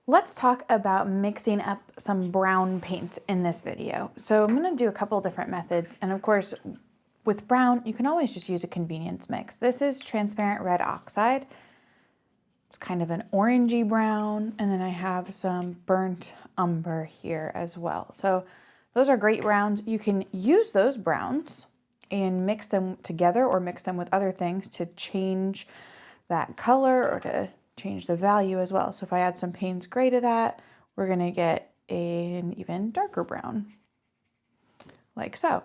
Let's talk about mixing up some brown paints in this video. So I'm going to do a couple different methods. And of course, with brown, you can always just use a convenience mix. This is transparent red oxide. It's kind of an orangey brown. And then I have some burnt umber here as well. So those are great browns. You can use those browns and mix them together or mix them with other things to change that color or to change the value as well. So if I add some Payne's Gray to that, we're gonna get an even darker brown, like so.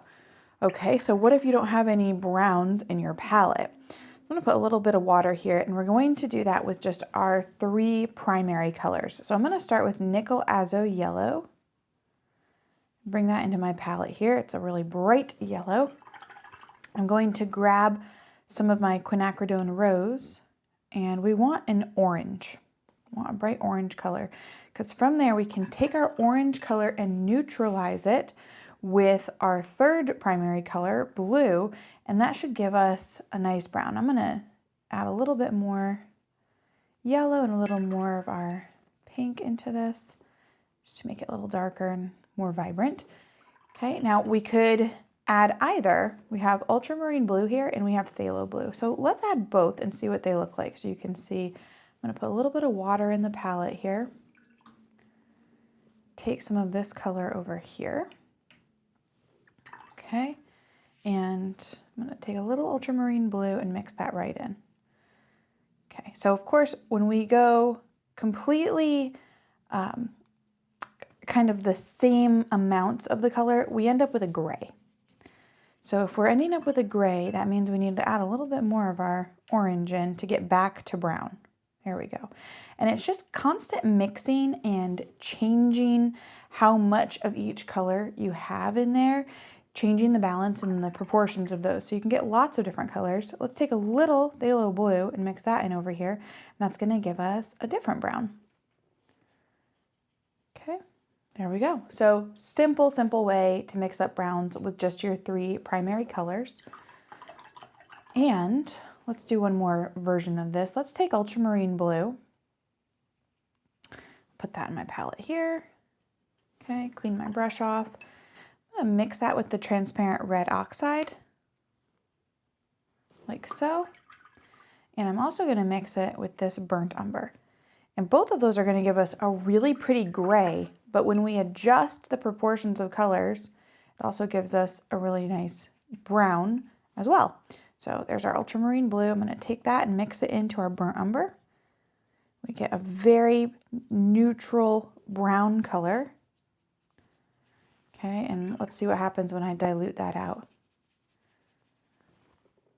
Okay, so what if you don't have any browns in your palette? I'm gonna put a little bit of water here, and we're going to do that with just our 3 primary colors. So I'm gonna start with Nickel Azo Yellow. Bring that into my palette here. It's a really bright yellow. I'm going to grab some of my Quinacridone Rose, and we want an orange. We want a bright orange color, because from there we can take our orange color and neutralize it with our 3rd primary color, blue, and that should give us a nice brown. I'm gonna add a little bit more yellow and a little more of our pink into this, just to make it a little darker and more vibrant. Okay, now we could add either. We have ultramarine blue here and we have phthalo blue. So let's add both and see what they look like. So you can see, I'm gonna put a little bit of water in the palette here. Take some of this color over here. Okay, and I'm gonna take a little ultramarine blue and mix that right in. Okay, so of course, when we go completely kind of the same amounts of the color, we end up with a gray. So if we're ending up with a gray, that means we need to add a little bit more of our orange in to get back to brown. There we go. And it's just constant mixing and changing how much of each color you have in there, changing the balance and the proportions of those. So you can get lots of different colors. Let's take a little phthalo blue and mix that in over here. And that's gonna give us a different brown. Okay. There we go. So simple way to mix up browns with just your 3 primary colors. And let's do one more version of this. Let's take ultramarine blue. Put that in my palette here. Okay, clean my brush off. I'm gonna mix that with the transparent red oxide, like so. And I'm also gonna mix it with this burnt umber. And both of those are gonna give us a really pretty gray, but when we adjust the proportions of colors, it also gives us a really nice brown as well. So there's our ultramarine blue. I'm gonna take that and mix it into our burnt umber. We get a very neutral brown color. Okay, and let's see what happens when I dilute that out.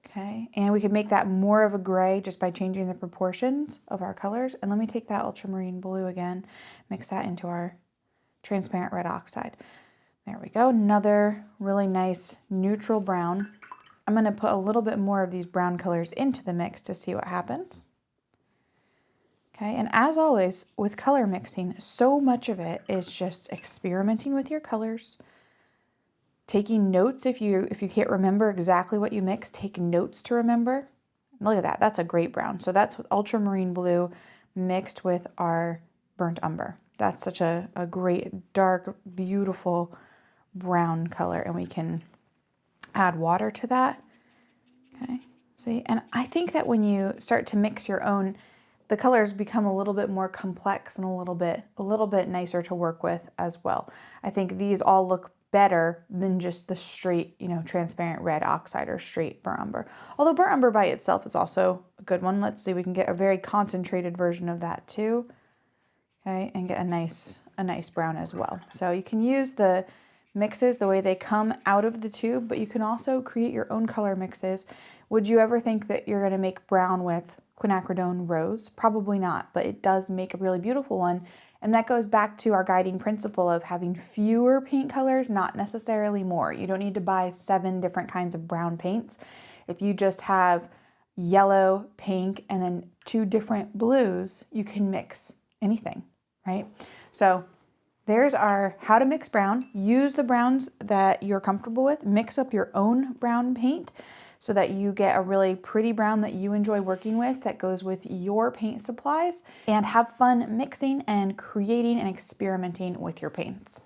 Okay, and we can make that more of a gray just by changing the proportions of our colors. And let me take that ultramarine blue again, mix that into our transparent red oxide. There we go, another really nice neutral brown. I'm gonna put a little bit more of these brown colors into the mix to see what happens. Okay, and as always with color mixing, so much of it is just experimenting with your colors, taking notes. If you can't remember exactly what you mixed, take notes to remember. Look at that, that's a great brown. So that's with ultramarine blue mixed with our burnt umber. That's such a great, dark, beautiful brown color, and we can add water to that. Okay, see, and I think that when you start to mix your own, the colors become a little bit more complex and a little bit nicer to work with as well. I think these all look better than just the straight, transparent red oxide or straight burnt umber. Although burnt umber by itself is also a good one. Let's see, we can get a very concentrated version of that too. Okay, and get a nice brown as well. So you can use the mixes the way they come out of the tube, but you can also create your own color mixes. Would you ever think that you're gonna make brown with Quinacridone Rose? Probably not, but it does make a really beautiful one. And that goes back to our guiding principle of having fewer paint colors, not necessarily more. You don't need to buy 7 different kinds of brown paints. If you just have yellow, pink, and then 2 different blues, you can mix anything, right? So there's our how to mix brown. Use the browns that you're comfortable with. Mix up your own brown paint so that you get a really pretty brown that you enjoy working with, that goes with your paint supplies, and have fun mixing and creating and experimenting with your paints.